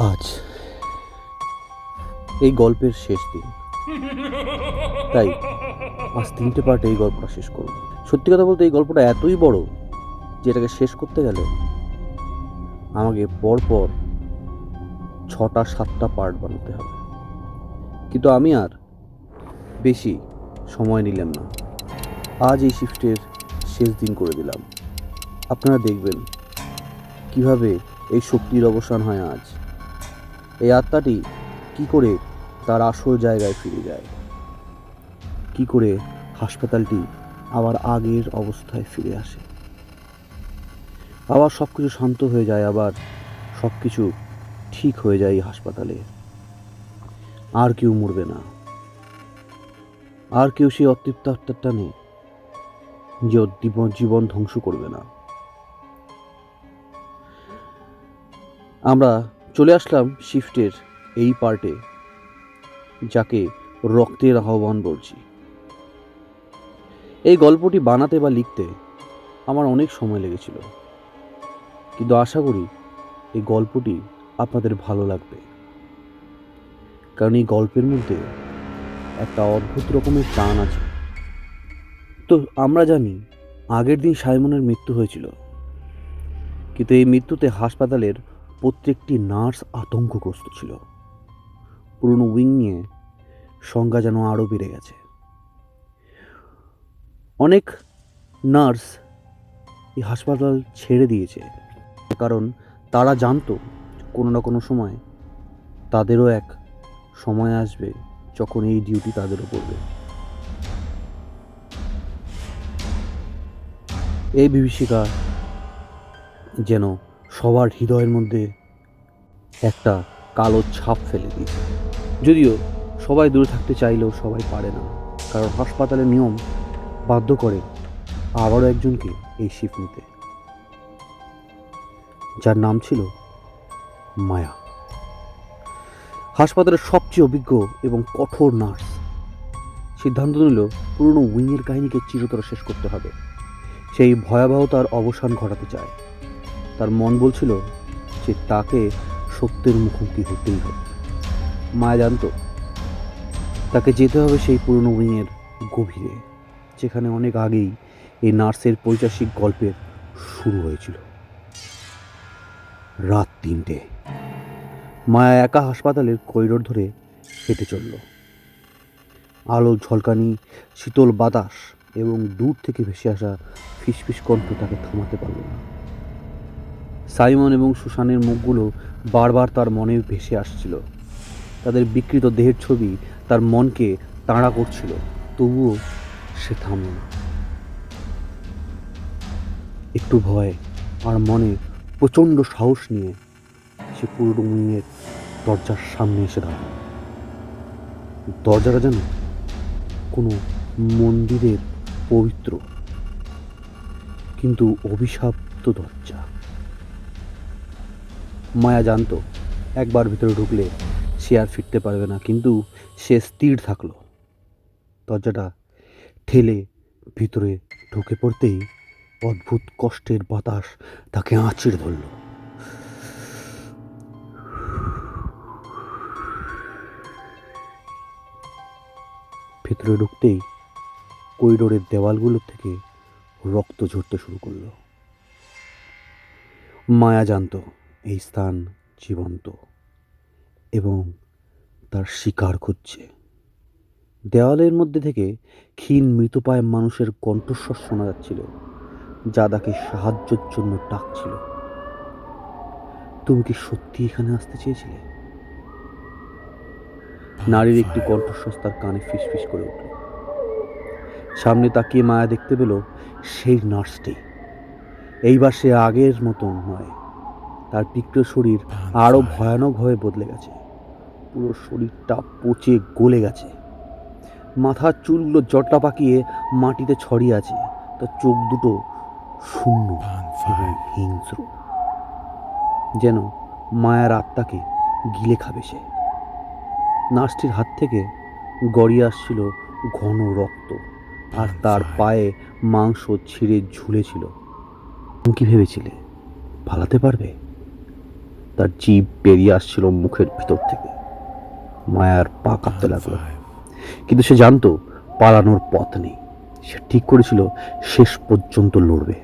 আজ এই গল্পের শেষ দিন, তাই আজ 3টে পার্টে এই গল্পটা শেষ করব। সত্যি কথা বলতে এই গল্পটা এতই বড় যে এটাকে শেষ করতে গেলে আমাকে পরপর 6টা 7টা পার্ট বানাতে হবে, কিন্তু আমি আর বেশি সময় নিলাম না। আজ এই শিফটের শেষ দিন করে দিলাম। আপনারা দেখবেন কিভাবে এই শক্তির অবসান হয় আজ। এই আত্মাটি কি করে তার আসল জায়গায় ফিরে যায়, কি করে হাসপাতালটি আবার আগের অবস্থায় ফিরে আসে, আবার সব কিছু শান্ত হয়ে যায়, আবার সব কিছু ঠিক হয়ে যায় এই হাসপাতালে। আর কেউ মরবে না, আর কেউ সেই অতৃপ্ত আত্মাটা নেই যে জীবন ধ্বংস করবে না। আমরা চলে আসলাম শিফটের এই পার্টে, যাকে রক্তের আহ্বান বলছি। এই গল্পটি বানাতে বা লিখতে আমার অনেক সময় লেগেছিল, কিন্তু আশা করি এই গল্পটি আপনাদের ভালো লাগবে, কারণ এই গল্পের মধ্যে একটা অদ্ভুত রকমের টান আছে। তো আমরা জানি আগের দিন সাইমনের মৃত্যু হয়েছিল, কিন্তু এই মৃত্যুতে হাসপাতালের প্রত্যেকটি নার্স আতঙ্কগ্রস্ত ছিল। পুরনো উইং নিয়ে সংখ্যা যেন আরও বেড়ে গেছে। অনেক নার্স এই হাসপাতাল ছেড়ে দিয়েছে, কারণ তারা জানতো কোনো না কোনো সময় তাদেরও এক সময় আসবে যখন এই ডিউটি তাদেরও পড়বে। এই বিভীষিকা যেন সবার হৃদয়ের মধ্যে একটা কালো ছাপ ফেলে দিয়েছে। যদিও সবাই দূরে থাকতে চাইলেও সবাই পারে না, কারণ হাসপাতালের নিয়ম বাধ্য করে আবারও একজনকে এই শিফট নিতে, যার নাম ছিল মায়া। হাসপাতালের সবচেয়ে অভিজ্ঞ এবং কঠোর নার্স সিদ্ধান্ত নিল পুরনো উইংয়ের কাহিনীকে চিরতরে শেষ করতে হবে। সেই ভয়াবহতার অবসান ঘটাতে চায়। তার মন বলছিল যে তাকে সত্যের মুখোমুখি হতেই হবে। মায়া জানত তাকে যেতে হবে সেই পুরনো উইংয়ের গভীরে, যেখানে অনেক আগেই এই নার্সের পৈশাচিক গল্পের শুরু হয়েছিল। রাত 3টে। মায়া একা হাসপাতালের করিডোর ধরে হেঁটে চলল। আলো ঝলকানি, শীতল বাতাস এবং দূর থেকে ভেসে আসা ফিসফিস কণ্ঠ তাকে থামাতে পারল না। সাইমন এবং সুসানের মুখগুলো বারবার তার মনে ভেসে আসছিল। তাদের বিকৃত দেহের ছবি তার মনকে তাড়া করছিল, তবুও সে থামল না। একটু ভয় আর মনে প্রচণ্ড সাহস নিয়ে সে পুরো উইংয়ের দরজার সামনে এসে দাঁড়াল। দরজাটা যেন কোনো মন্দিরের পবিত্র কিন্তু অভিশপ্ত দরজা। মায়া জানত একবার ভিতরে ঢুকলে সে আর ফিরতে পারবে না, কিন্তু সে স্থির থাকল। দরজাটা ঠেলে ভিতরে ঢুকে পড়তেই অদ্ভুত কষ্টের বাতাস তাকে আঁচড়ে ধরল। ভেতরে ঢুকতেই করিডোরের দেওয়ালগুলো থেকে রক্ত ঝরতে শুরু করলো। মায়া জানত এই স্থান জীবন্ত এবং তার শিকার খুঁজছে। দেওয়ালের মধ্যে থেকে ক্ষীণ মৃতপ্রায় মানুষের কণ্ঠস্বর শোনা যাচ্ছিল, যা তাকে সাহায্যের জন্য ডাকছিল। তুমি কি সত্যি এখানে আসতে চেয়েছিলে? নারীর একটি কণ্ঠস্বর তার কানে ফিসফিস করে উঠল। সামনে তাকিয়ে মায়া দেখতে পেল সেই নার্সটি। এইবার সে আগের মতন নয়। তার বিকৃত শরীর আরো ভয়ানকভাবে বদলে গেছে। পুরো শরীরটা পচে গলে গেছে। মাথার চুলগুলো জটলা পাকিয়ে মাটিতে ছড়িয়ে আছে। তার চোখ দুটো শূন্য এবং হিংস্র, যেন মায়ার আত্মাকে গিলে খাবে সে। নার্সটির হাত থেকে গড়িয়ে আসছিল ঘন রক্ত, আর তার পায়ে মাংস ছিঁড়ে ঝুলেছিল। তুমি কি ভেবেছিলে পালাতে পারবে? তার জিভ বেরিয়ে আসছিল মুখের ভিতর থেকে। মায়ার পা কাঁপতে লাগলো, কিন্তু সে জানতো পালানোর পথ নেই। সে ঠিক করেছিল শেষ পর্যন্ত লড়বে।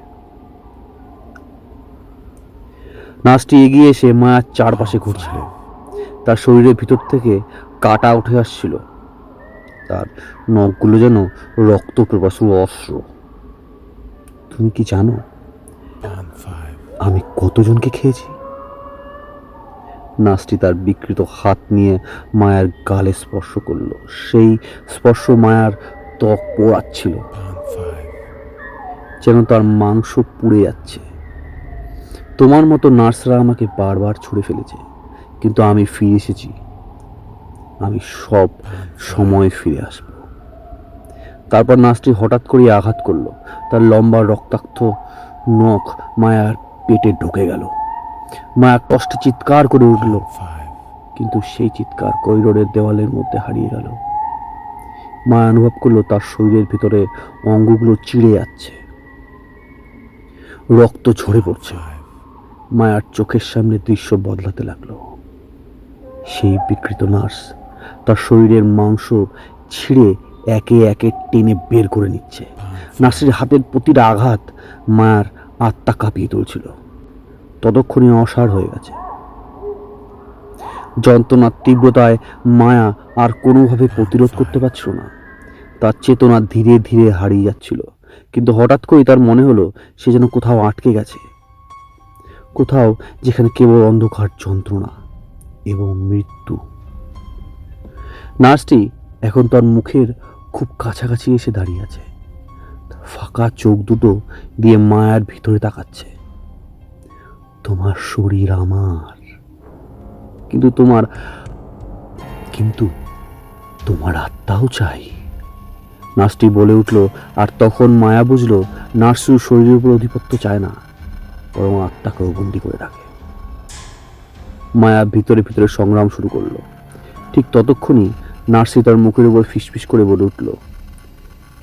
নার্সটি এগিয়ে এসে মায়ার চারপাশে ঘুরছিল। তার শরীরের ভিতর থেকে কাটা উঠে আসছিল, তার নখগুলো যেন রক্ত প্রবাসী অস্ত্র। তুমি কি জানো আমি কতজনকে খেয়েছি? নার্সটি তার বিকৃত হাত নিয়ে মায়ার গালে স্পর্শ করলো। সেই স্পর্শ মায়ার ত্বক পোড়াচ্ছিল, যেন তার মাংস পুড়ে যাচ্ছে। তোমার মতো নার্সরা আমাকে বারবার ছুঁড়ে ফেলেছে, কিন্তু আমি ফিরে এসেছি। আমি সব সময় ফিরে আসব। তারপর নার্সটি হঠাৎ করে আঘাত করলো। তার লম্বা রক্তাক্ত নখ মায়ার পেটে ঢুকে গেল। মায়া কষ্টে চিৎকার করে উঠল, কিন্তু সেই চিৎকার করিডোরের দেওয়ালের মধ্যে হারিয়ে গেল। মায়া অনুভব করলো তার শরীরের ভিতরে অঙ্গগুলো চিড়ে যাচ্ছে, রক্ত ঝরে পড়ছে। মায়ার চোখের সামনে দৃশ্য বদলাতে লাগলো। সেই বিকৃত নার্স তার শরীরের মাংস ছিঁড়ে একে একে টেনে বের করে নিচ্ছে। নার্সের হাতের প্রতিটা আঘাত মায়ার আত্মা কাঁপিয়ে তুলছিল। ততক্ষণে অসাড় হয়ে গেছে। যন্ত্রণার তীব্রতায় মায়া আর কোনোভাবে প্রতিরোধ করতে পারছিল না। তার চেতনা ধীরে ধীরে হারিয়ে যাচ্ছিল, কিন্তু হঠাৎ করেই তার মনে হলো সে যেন কোথাও আটকে গেছে, কোথাও যেখানে কেবল অন্ধকার, যন্ত্রণা এবং মৃত্যু। নার্সটি এখন তার মুখের খুব কাছাকাছি এসে দাঁড়িয়ে আছে। ফাঁকা চোখ দুটো দিয়ে মায়ার ভিতরে তাকাচ্ছে। তোমার শরীর আমার, কিন্তু তোমার আত্মাও চাই, নার্সটি বলে উঠল। আর তখন মায়া বুঝলো নার্স শরীরের উপর আধিপত্য চায় না, বরং আত্মাকেও বন্দি করে রাখে। মায়া ভিতরে ভিতরে সংগ্রাম শুরু করলো। ঠিক ততক্ষণই নার্সি তার মুখের উপর ফিসফিস করে বলে উঠল,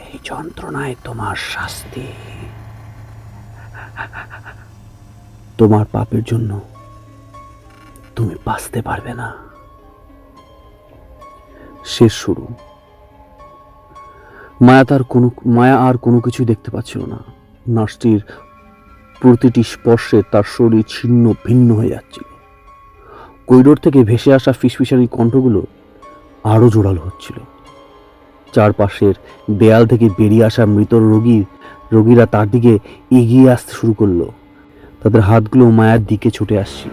এই যন্ত্রণায় তোমার শাস্তি। তোমার পাপের জন্য তুমি বাঁচতে পারবে না। শেষ শুরু। মায়া আর কোনো কিছু দেখতে পাচ্ছিল না। নার্সটির প্রতিটি স্পর্শে তার শরীর ছিন্ন ভিন্ন হয়ে যাচ্ছিল। করিডোর থেকে ভেসে আসা ফিসফিসানি কণ্ঠগুলো আরো জোরালো হচ্ছিল। চারপাশের দেয়াল থেকে বেরিয়ে আসা মৃত রোগীরা তার দিকে এগিয়ে আসতে শুরু করলো। তাদের হাতগুলো মায়ার দিকে ছুটে আসছিল।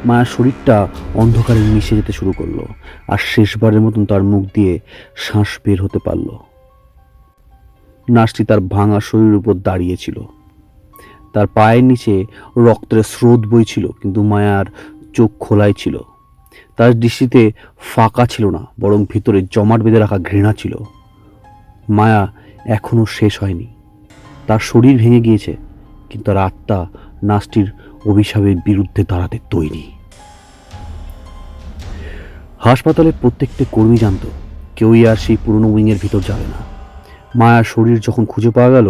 মায়ার শরীরটা অন্ধকারে মিশে যেতে শুরু করলো, আর শেষবারের মতন তার মুখ দিয়ে শ্বাস বের হতে পারল। নার্সটি তার ভাঙা শরীরের উপর দাঁড়িয়েছিল। তার পায়ের নিচে রক্তের স্রোত বইছিল, কিন্তু মায়ার চোখ খোলাই ছিল। তার দৃষ্টিতে ফাঁকা ছিল না, বরং ভিতরে জমাট বেঁধে রাখা ঘৃণা ছিল। মায়া এখনো শেষ হয়নি। তার শরীর ভেঙে গিয়েছে, কিন্তু তার আত্মা নার্সটির অভিশাপের বিরুদ্ধে দাঁড়াতে তৈরি। হাসপাতালের প্রত্যেকটা কর্মী জানত কেউই আর সেই পুরনো উইংয়ের ভিতর যাবে না। মায়ার শরীর যখন খুঁজে পাওয়া গেল,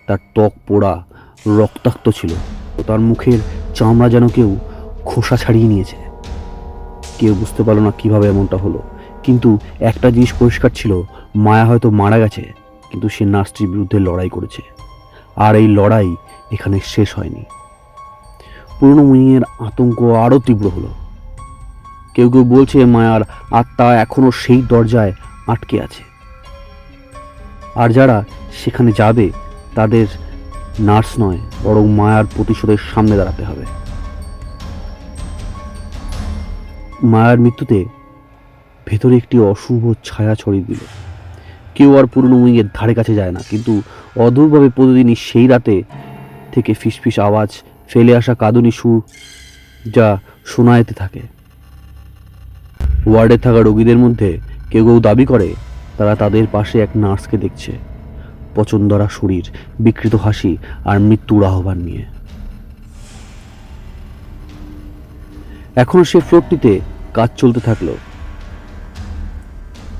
তার ত্বক পোড়া, রক্তাক্ত ছিল। তার মুখের চামড়া যেন কেউ খোসা ছাড়িয়ে নিয়েছে। কেউ বুঝতে পারল না কিভাবে এমনটা হলো, কিন্তু একটা জিনিস পরিষ্কার ছিল, মায়া হয়তো মারা গেছে, কিন্তু সে নার্সটির বিরুদ্ধে লড়াই করেছে। আর এই লড়াই এখানে শেষ হয়নি। পুরনো উইংয়ের আতঙ্ক আরও তীব্র হলো। কেউ কেউ বলছে মায়ার আত্মা এখনো সেই দরজায় আটকে আছে, আর যারা সেখানে যাবে তাদের নার্স নয়, বরং মায়ার প্রতিশোধের সামনে দাঁড়াতে হবে। মায়ার মৃত্যুতে ভেতরে একটি অশুভ ছায়া ছড়িয়ে দিল। কেউ আর পুরনো উইংয়ের ধারে কাছে যায় না, কিন্তু অদ্ভুতভাবে প্রতিদিনই সেই রাতে থেকে ফিসফিস আওয়াজ, ফেলে আসা কাঁদুনি সুর যা শোনা যেতে থাকে। ওয়ার্ডে থাকা রোগীদের মধ্যে কেউ কেউ দাবি করে তারা তাদের পাশে এক নার্সকে দেখছে, পচনধরা শরীর, বিকৃত হাসি আর মৃত্যুর আহ্বান নিয়ে। এখনো সে ফ্লোরটিতে কাজ চলতে থাকলো।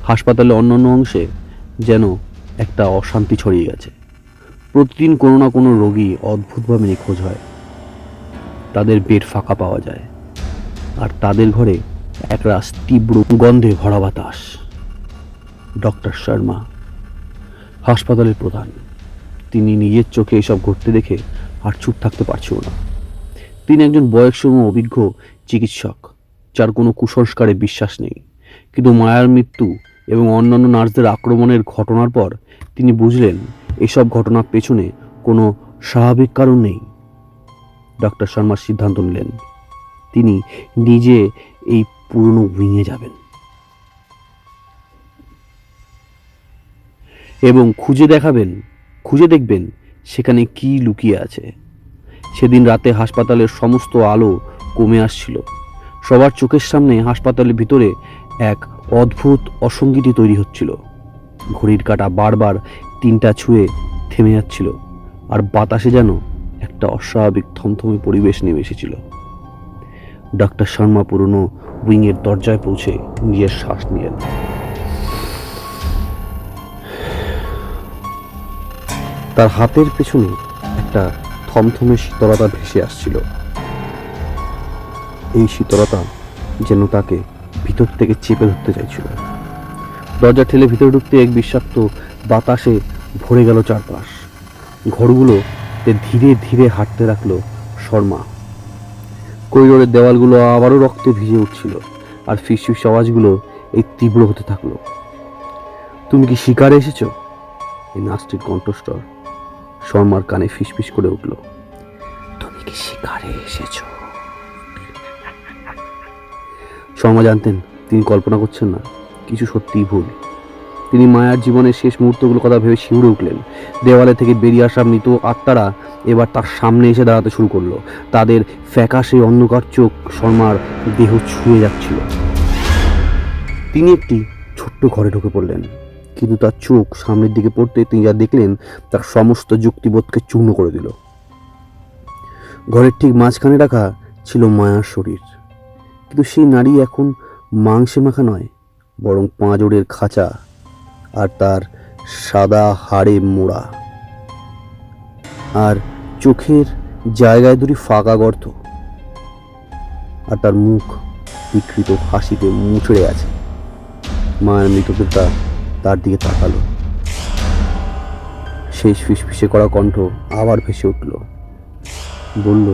হাসপাতালে অন্যান্য অংশে যেন একটা অশান্তি ছড়িয়ে গেছে। প্রতিদিন কোনো না কোনো রোগী অদ্ভুতভাবে নিখোঁজ হয়। তাদের বেড ফাঁকা পাওয়া যায়, আর তাদের ঘরে একরাশ তীব্র গন্ধে ভরা বাতাস। ডক্টর শর্মা হাসপাতালের প্রধান। তিনি নিজের চোখে এসব ঘটতে দেখে আর চুপ থাকতে পারছিল না। তিনি একজন বয়স্ক অভিজ্ঞ চিকিৎসক, যার কোনো কুসংস্কারে বিশ্বাস নেই। কিন্তু মায়ার মৃত্যু এবং অন্যান্য নার্সদের আক্রমণের ঘটনার পর তিনি বুঝলেন এসব ঘটনার পেছনে কোনো স্বাভাবিক কারণ নেই। ডক্টর শর্মা সিদ্ধান্ত নিলেন তিনি নিজে এই পুরনো উইংয়ে যাবেন এবং খুঁজে দেখবেন সেখানে কি লুকিয়ে আছে। সেদিন রাতে হাসপাতালের সমস্ত আলো কমে আসছিল। সবার চোখের সামনে হাসপাতালের ভিতরে এক অদ্ভুত অসঙ্গতি তৈরি হচ্ছিল। ঘড়ির কাঁটা বারবার 3টা ছুঁয়ে থেমে যাচ্ছিল, আর বাতাসে যেন একটা অস্বাভাবিক থমথমে পরিবেশ নেমে এসেছিল। ডক্টর শর্মা পুরনো উইংয়ের দরজায় পৌঁছে নিজের শ্বাস নিলেন। তার হাতের পেছনে একটা থমথমে শীতলতা ভেসে আসছিল। এই শীতলতা যেন তাকে ভিতর থেকে চেপে ধরতে চাইছিল। দরজা ঠেলে ভিতরে ঢুকতে এক বিষাক্ত বাতাসে ভরে গেল চারপাশ। ঘরগুলোতে ধীরে ধীরে হাঁটতে লাগলো শর্মা। করিডোরের দেওয়ালগুলো আবারও রক্তে ভিজে উঠছিল, আর ফিসফিস আওয়াজগুলো এই তীব্র হতে থাকলো। তুমি কি শিকারে এসেছো? এই নাস্তিক কণ্ঠস্বর শর্মার কানে ফিসফিস করে উঠল। তুমি কি শিকারে এসেছো? শর্মা জানতেন তিনি কল্পনা করছেন না, কিছু সত্যিই ভুল। তিনি মায়ার জীবনের শেষ মুহূর্তগুলোর কথা ভেবে শিউরে উঠলেন। দেওয়ালে থেকে বেরিয়ে আসা মৃত আত্মারা এবার তার সামনে এসে দাঁড়াতে শুরু করলো। তাদের ফ্যাকাশে অন্ধকার চোখ শর্মার দেহ ছুঁয়ে যাচ্ছিল। তিনি একটি ছোট্ট ঘরে ঢুকে পড়লেন, কিন্তু তার চোখ সামনের দিকে পড়তে তিনি যা দেখলেন তার সমস্ত যুক্তিবোধকে চূর্ণ করে দিল। ঘরের ঠিক মাঝখানে রাখা ছিল মায়ার শরীর, কিন্তু সেই নারী এখন মাংসে মাখা নয়, বরং পাঁজরের খাঁচা আর তার সাদা হাড়ে মোড়া, আর চোখের জায়গায় দুটি ফাঁকা গর্ত, আর তার মুখ বিকৃত হাসিতে মুচড়ে আছে। মায়ের মৃতদেহটা তার দিকে তাকালো। শেষ ফিসফিসে করা কণ্ঠ আবার ভেসে উঠল, বলল,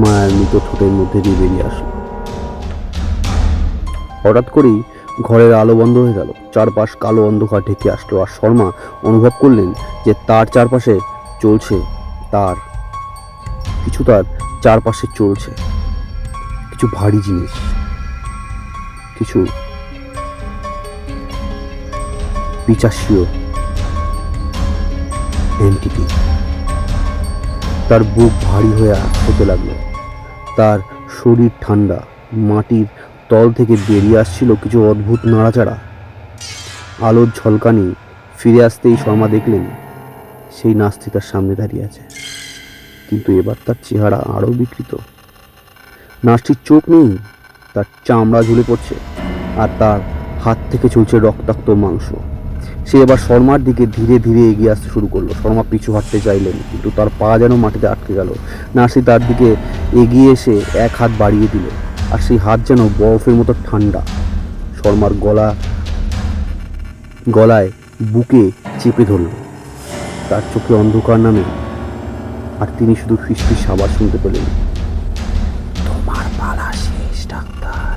মায়ের মৃত ঠোঁটের মধ্যে দিয়ে বেরিয়ে আসলো। হঠাৎ করেই ঘরের আলো বন্ধ হয়ে গেল। চারপাশ কালো অন্ধকার ঢেকে আসলো, আর শর্মা অনুভব করলেন যে তার চারপাশে চলছে কিছু ভারী জিনিস, কিছু পিচাসীয় এন্টিটি। তার বুক ভারী হয়ে হতে লাগলো, তার শরীর ঠান্ডা। মাটির তল থেকে বেরিয়ে আসছিল কিছু অদ্ভুত নাড়াচাড়া। আলোর ঝলকানি ফিরে আসতেই শর্মা দেখলেন সেই নাস্তি তার সামনে দাঁড়িয়ে আছে, কিন্তু এবার তার চেহারা আরও বিকৃত। নার্সটির চোখ নেই, তার চামড়া ঝুলে পড়ছে, আর তার হাত থেকে চলছে রক্তাক্ত মাংস। সে এবার শর্মার দিকে ধীরে ধীরে এগিয়ে আসতে শুরু করলো। শর্মা পিছু হাঁটতে চাইলেন, কিন্তু তার পা যেন মাটিতে আটকে গেল। নার্সি তার দিকে এগিয়ে এসে এক হাত বাড়িয়ে দিল, আর সেই হাত যেন বরফের মতো ঠান্ডা। শর্মার গলায় বুকে চেপে ধরল। তার চোখে অন্ধকার নামে, আর তিনি শুধু ফিসফিস আওয়াজ শুনতে পেলেন, তোমার পালা শেষ ডাক্তার,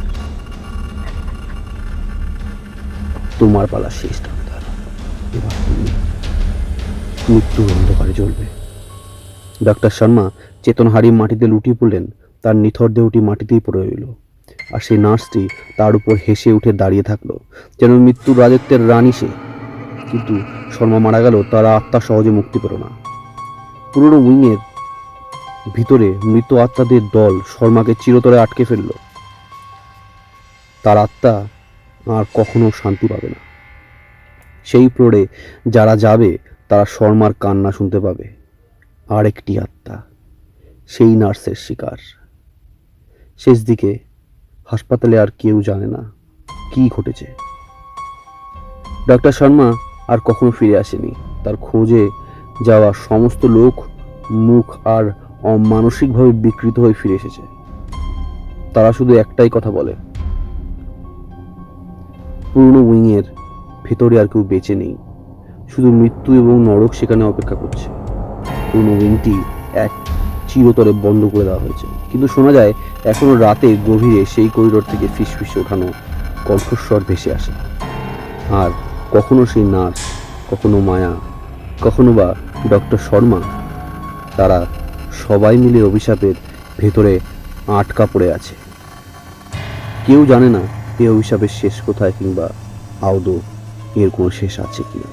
তোমার পালা শেষ ডাক্তার। এবার তুমি মৃত্যুর অন্ধকারে জ্বলবে। ডাক্তার শর্মা চেতন হারিয়ে মাটিতে লুটিয়ে পড়লেন। তার নিথর দেহটি মাটিতেই পড়ে রইল, আর সেই নার্সটি তার উপর হেসে উঠে দাঁড়িয়ে থাকলো, যেন মৃত্যুর রাজত্বের রানী সে। কিন্তু শর্মা মারা গেল, তার আত্মা সহজে মুক্তি পেল না। পুরনো উইংয়ের ভিতরে মৃত আত্মাদের দল শর্মাকে চিরতরে আটকে ফেলল। তার আত্মা আর কখনো শান্তি পাবে না। সেই ফ্লোরে যারা যাবে তারা শর্মার কান্না শুনতে পাবে। আর একটি আত্মা, সেই নার্সের শিকার। শেষ দিকে হাসপাতালে আর কেউ জানে না কি ঘটেছে। ডক্টর শর্মা আর কখনো ফিরে আসেনি। তার খোঁজে যাওয়া সমস্ত লোক মুখ আর মানসিকভাবে বিকৃত হয়ে ফিরে এসেছে। তারা শুধু একটাই কথা বলে, পুরনো উইংয়ের ভেতরে আর কেউ বেঁচে নেই, শুধু মৃত্যু এবং নরক সেখানে অপেক্ষা করছে। পুরনো উইংটি এক চিরতরে বন্ধ করে দেওয়া হয়েছে, কিন্তু শোনা যায় এখনো রাতে গভীরে সেই করিডোর থেকে ফিসফিসে ওঠানো কণ্ঠস্বর ভেসে আসে। আর কখনো সেই নার্স, কখনো মায়া, কখনো বা ডক্টর শর্মা, তারা সবাই মিলে অভিশাপের ভেতরে আটকা পড়ে আছে। কেউ জানে না এই অভিশাপের শেষ কোথায়, কিংবা আদৌ এর কোনো শেষ আছে কিনা।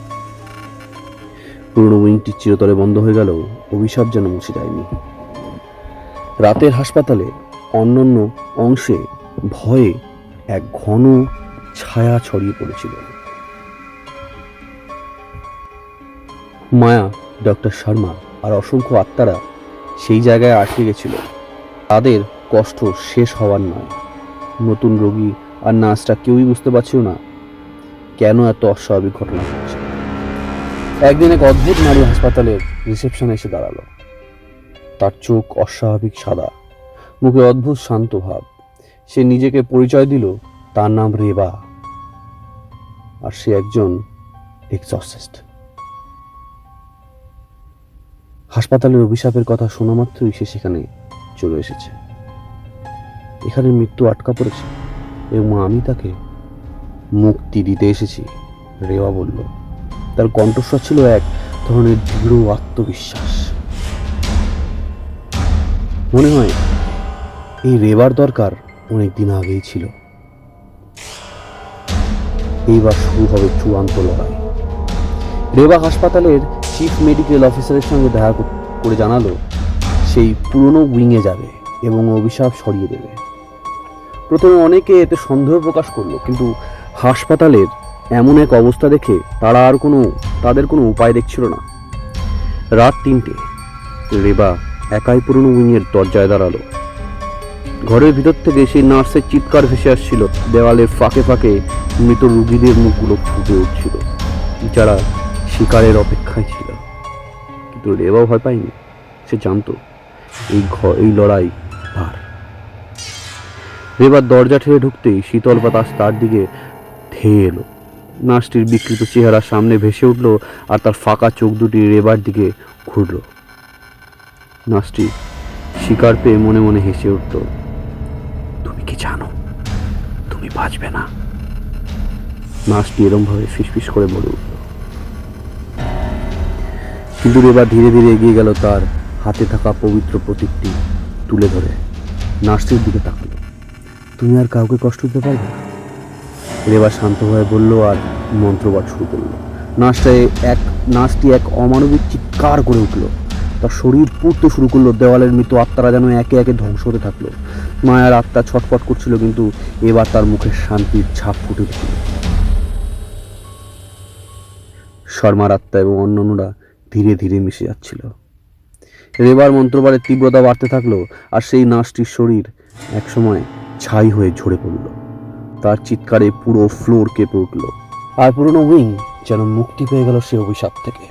পুরনো উইংটি চিরতরে বন্ধ হয়ে গেল, অভিশাপ যেন মুছে যায়নি। রাতের হাসপাতালে অন্যান্য অংশে ভয়ে এক ঘন ছায়া ছড়িয়ে পড়েছিল। মায়া, ডক্টর শর্মা আর অসংখ্য আত্মারা সেই জায়গায় আটকে গেছিল। তাদের কষ্ট শেষ হওয়ার নয়। নতুন রোগী আর নার্সরা কেউই বুঝতে পারছিল না কেন এত অস্বাভাবিক ঘটনা ঘটছে। একদিন এক অদ্ভুত নারী হাসপাতালের রিসেপশনে এসে দাঁড়ালো। তার চোখ অস্বাভাবিক সাদা, মুখে অদ্ভুত শান্ত ভাব। সে নিজেকে পরিচয় দিল, তার নাম রেবা, আর সে একজন এক্সরসিস্ট। হাসপাতালের অভিশাপের কথা শোনা মাত্রই সে সেখানে চলে এসেছে। এখানে মৃত্যু আটকা পড়েছে এবং আমি তাকে মুক্তি দিতে এসেছি, রেবা বলল। তার কণ্ঠস্বর ছিল এক ধরনের দৃঢ় আত্মবিশ্বাস। মনে হয় এই রেবার দরকার অনেকদিন আগেই ছিল। এইবার শুরু হবে চূড়ান্ত লড়াই। রেবা হাসপাতালের চিফ মেডিকেল অফিসারের সঙ্গে দেখা করে জানালো সেই পুরনো উইংয়ে যাবে এবং অভিশাপ সরিয়ে দেবে। প্রথমে অনেকে এতে সন্দেহ প্রকাশ করলো, কিন্তু হাসপাতালের এমন এক অবস্থা দেখে তারা আর তাদের কোনো উপায় দেখছিল না। রাত 3টে, রেবা একাই পুরনো উইংয়ের দরজায় দাঁড়ালো। ঘরের ভিতর থেকে সেই নার্সের চিৎকার ভেসে আসছিল। দেওয়ালের ফাঁকে ফাঁকে মৃত রোগীদের মুখগুলো ফুটে উঠছিল, যারা শিকারের অপেক্ষায় ছিল। কিন্তু রেবাও ভয় পায়নি। সে জানতো এই লড়াই তার। রেবার দরজা ঠেলে ঢুকতেই শীতল বাতাস তার দিকে ধেয়ে এলো। নার্সটির বিকৃত চেহারা সামনে ভেসে উঠল, আর তার ফাঁকা চোখ দুটি রেবার দিকে ঘুরল। নার্সটি শিকার পেয়ে মনে মনে হেসে উঠল। তুমি কি জানো তুমি বাঁচবে না? নার্সটি এরমভাবে ফিসফিস করে বলে উঠল। কিন্তু রেবা ধীরে ধীরে এগিয়ে গেল, তার হাতে থাকা পবিত্র প্রতীকটি তুলে ধরে নার্সটির দিকে তাকালো। তুমি আর কাউকে কষ্ট দিতে পারবে না, রেবা শান্তভাবে বলল, আর মন্ত্রপাঠ শুরু করলো। নার্সটি এক অমানবিক চিৎকার করে উঠল। তার শরীর পুড়তে শুরু করলো। দেওয়ালের মৃত আত্মারা যেন একে একে ধ্বংস হতে থাকলো। মায়ার আত্মা ছটফট করছিল, কিন্তু এবার তার মুখে শান্তির ছাপ ফুটে উঠল। শর্মার আত্মা এবং অন্যান্যরা ধীরে ধীরে মিশে যাচ্ছিল। রেবার মন্ত্রপাঠের তীব্রতা বাড়তে থাকলো, আর সেই নার্সটির শরীর একসময় ছাই হয়ে ঝরে পড়ল। তার চিৎকারে পুরো ফ্লোর কেঁপে উঠল, আর পুরনো উইং যেন মুক্তি পেয়ে গেল সে অভিশাপ থেকে।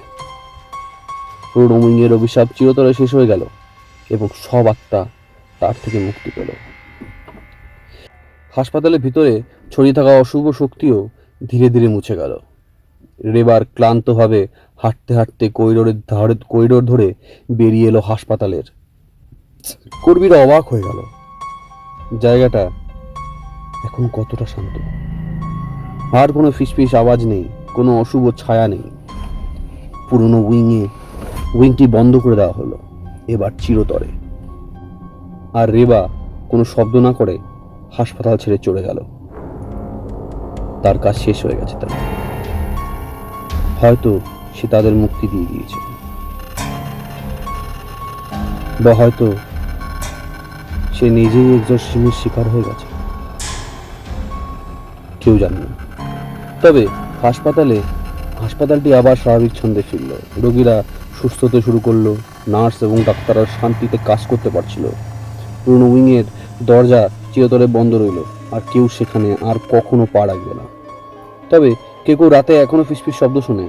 পুরনো উইংয়ের অভিশাপ চিরতরে শেষ হয়ে গেল এবং সব আত্মা তার থেকে মুক্তি পেল। হাসপাতালের ভিতরে ছড়িয়ে থাকা অশুভ শক্তিও ধীরে ধীরে মুছে গেল। রেবার ক্লান্তভাবে হাঁটতে হাঁটতে করিডোর ধরে বেরিয়ে এলো হাসপাতালের। কর্মীরা অবাক হয়ে গেল। জায়গাটা এখন কতটা শান্ত। আর কোনো ফিসফিস আওয়াজ নেই, কোনো অশুভ ছায়া নেই। পুরনো উইংটি বন্ধ করে দেওয়া হলো, এবার চিরতরে। আর রেবা কোনো শব্দ না করে হাসপাতাল ছেড়ে চলে গেল। তার কাজ শেষ হয়ে গেছে। তাই হয়তো সে তাদের মুক্তি দিয়ে দিয়েছে, বা হয়তো সে নিজেই এক্সরসিজমের শিকার হয়ে গেছে, কেউ জানে না। তবে হাসপাতালটি আবার স্বাভাবিক ছন্দে ফিরল। রোগীরা সুস্থ হতে শুরু করলো। নার্স এবং ডাক্তাররা শান্তিতে কাজ করতে পারছিল। পুরনো উইংয়ের দরজা চিরতরে বন্ধ রইল, আর কেউ সেখানে আর কখনো পা রাখবে না। তবে কেউ রাতে এখনো ফিসফিস শব্দ শুনে,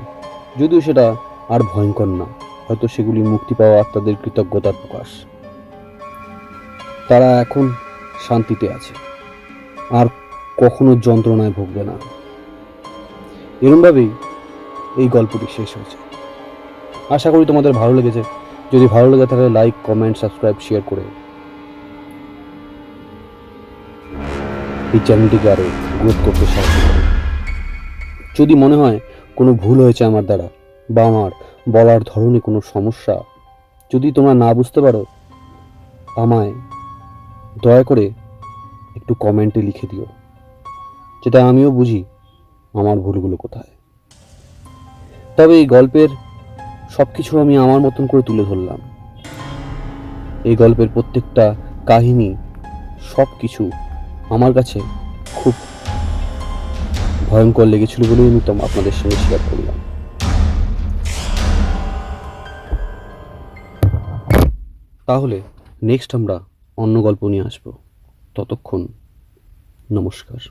যদিও সেটা আর ভয়ঙ্কর না। হয়তো সেগুলি মুক্তি পাওয়া আত্মাদের কৃতজ্ঞতার প্রকাশ। তারা এখন শান্তিতে আছে, আর কখনো যন্ত্রণায় ভুগবে না। এরমভাবেই এই গল্পটি শেষ হয়েছে। আশা করি তোমাদের ভালো লেগেছে। যদি ভালো লেগে থাকে লাইক, কমেন্ট, সাবস্ক্রাইব, শেয়ার করে এই চ্যানেলটিকে আরও গ্রোথ করতে সাহায্য করো। যদি মনে হয় কোনো ভুল হয়েছে আমার দ্বারা, বা আমার বলার ধরনে কোনো সমস্যা যদি তোমরা না বুঝতে পারো, আমায় দয়া করে একটু কমেন্টে লিখে দিও, যেটা আমিও বুঝি আমার ভুলগুলো কোথায়। তবে এই গল্পের সব কিছু আমি আমার মতন করে তুলে ধরলাম। এই গল্পের প্রত্যেকটা কাহিনী, সব কিছু আমার কাছে খুব ভয়ঙ্কর লেগেছিল বলেই আমি আপনাদের সঙ্গে শেয়ার করলাম। তাহলে নেক্সট আমরা অন্য গল্প নিয়ে আসবো। ততক্ষণ নমস্কার।